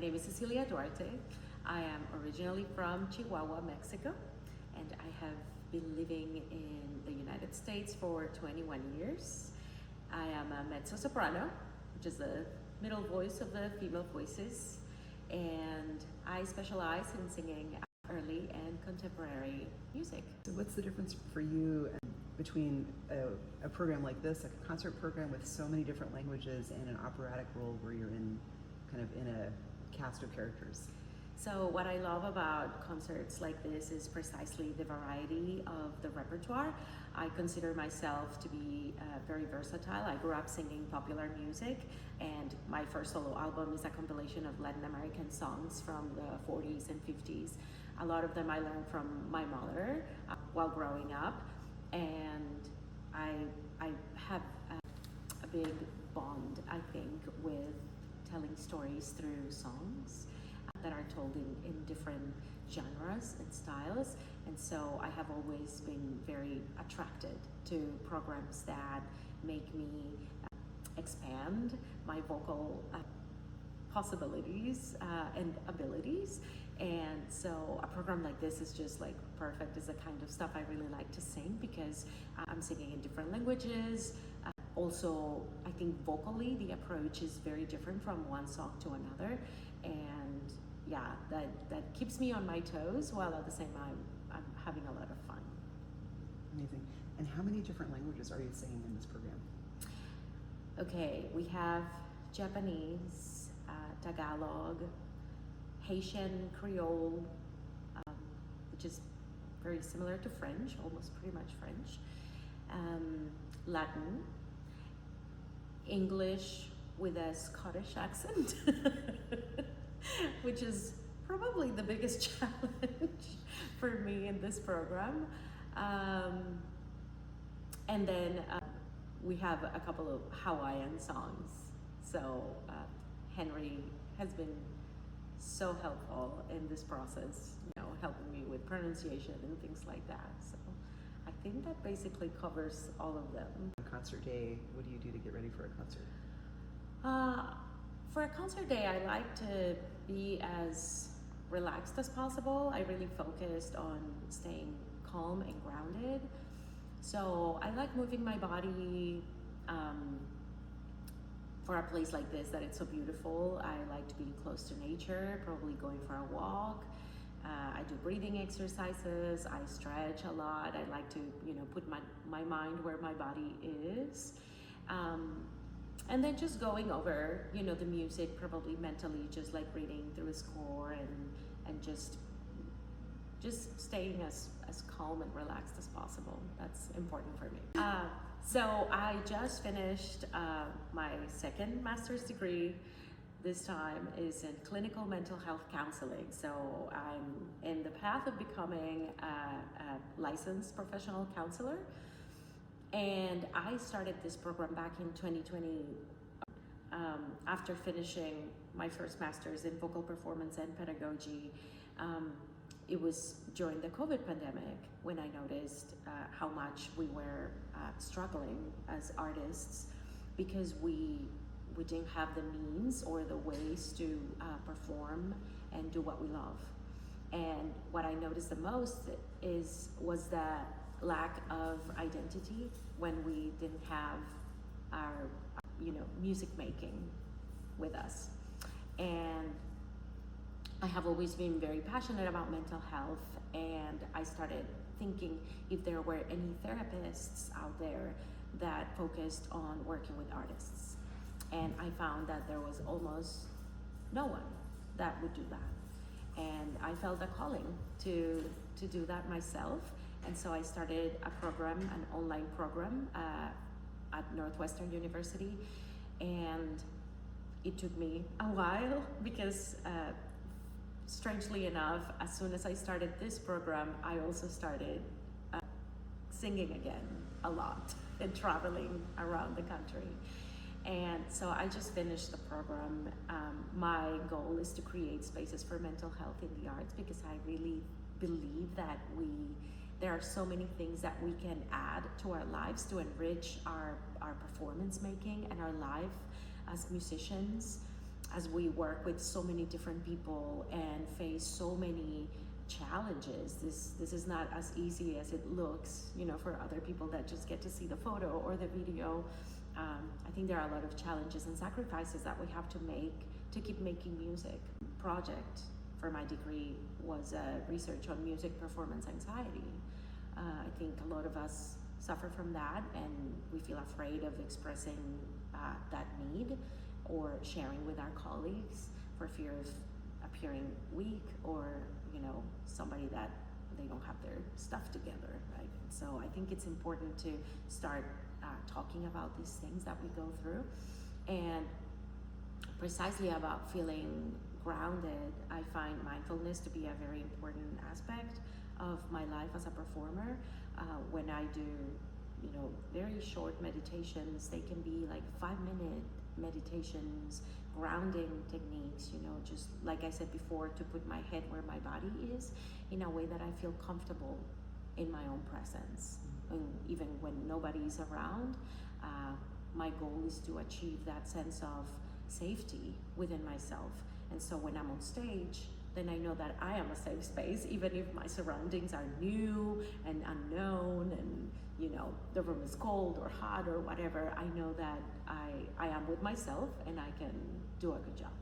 name is Cecilia Duarte. I am originally from Chihuahua, Mexico, and I have been living in the United States for 21 years. I am a mezzo-soprano, which is the middle voice of the female voices, and I specialize in singing early and contemporary music. So what's the difference for you between a program like this, like a concert program with so many different languages, and an operatic role where you're in a cast of characters? So what I love about concerts like this is precisely the variety of the repertoire. I consider myself to be very versatile. I grew up singing popular music, and my first solo album is a compilation of Latin American songs from the 40s and 50s. A lot of them I learned from my mother while growing up, and I have a big bond, I think, with telling stories through songs that are told in different genres and styles. And so I have always been very attracted to programs that make me expand my vocal possibilities and abilities. And so a program like this is just like perfect. It's the kind of stuff I really like to sing because I'm singing in different languages. Also, I think vocally the approach is very different from one song to another, and yeah, that keeps me on my toes while at the same time I'm having a lot of fun. Amazing. And how many different languages are you singing in this program? Okay, we have Japanese, Tagalog, Haitian Creole, which is very similar to French, almost pretty much French, Latin, English with a Scottish accent, which is probably the biggest challenge for me in this program. And then we have a couple of Hawaiian songs. So Henry has been so helpful in this process, helping me with pronunciation and things like that. So I think that basically covers all of them. Concert day, what do you do to get ready for a concert? For a concert day, I like to be as relaxed as possible. I really focused on staying calm and grounded. So I like moving my body for a place like this that it's so beautiful. I like to be close to nature, probably going for a walk. I do breathing exercises. I stretch a lot. I like to, put my mind where my body is. And then just going over, the music, probably mentally, just like reading through a score and just staying as calm and relaxed as possible. That's important for me. So I just finished my second master's degree. This time is in clinical mental health counseling. So I'm in the path of becoming a licensed professional counselor. And I started this program back in 2020 after finishing my first master's in vocal performance and pedagogy. It was during the COVID pandemic when I noticed how much we were struggling as artists because we didn't have the means or the ways to perform and do what we love. And what I noticed the most was the lack of identity when we didn't have our music making with us. And I have always been very passionate about mental health, and I started thinking if there were any therapists out there that focused on working with artists. And I found that there was almost no one that would do that. And I felt a calling to do that myself. And so I started a program, an online program at Northwestern University. And it took me a while because strangely enough, as soon as I started this program, I also started singing again a lot and traveling around the country. And so I just finished the program. My goal is to create spaces for mental health in the arts because I really believe that there are so many things that we can add to our lives to enrich our performance making and our life as musicians. as we work with so many different people and face so many challenges, this is not as easy as it looks, you know, for other people that just get to see the photo or the video. I think there are a lot of challenges and sacrifices that we have to make to keep making music. Project for my degree was research on music performance anxiety. I think a lot of us suffer from that, and we feel afraid of expressing that need or sharing with our colleagues for fear of appearing weak, or, you know, somebody that they don't have their stuff together, right? So I think it's important to start talking about these things that we go through. And precisely about feeling grounded, I find mindfulness to be a very important aspect of my life as a performer. When I do, you know, very short meditations, they can be like 5-minute meditations, grounding techniques, you know, just like I said before, to put my head where my body is in a way that I feel comfortable in my own presence. And even when nobody's around, my goal is to achieve that sense of safety within myself. And so when I'm on stage, then I know that I am a safe space, even if my surroundings are new and unknown, and, you know, the room is cold or hot or whatever. I know that I am with myself and I can do a good job.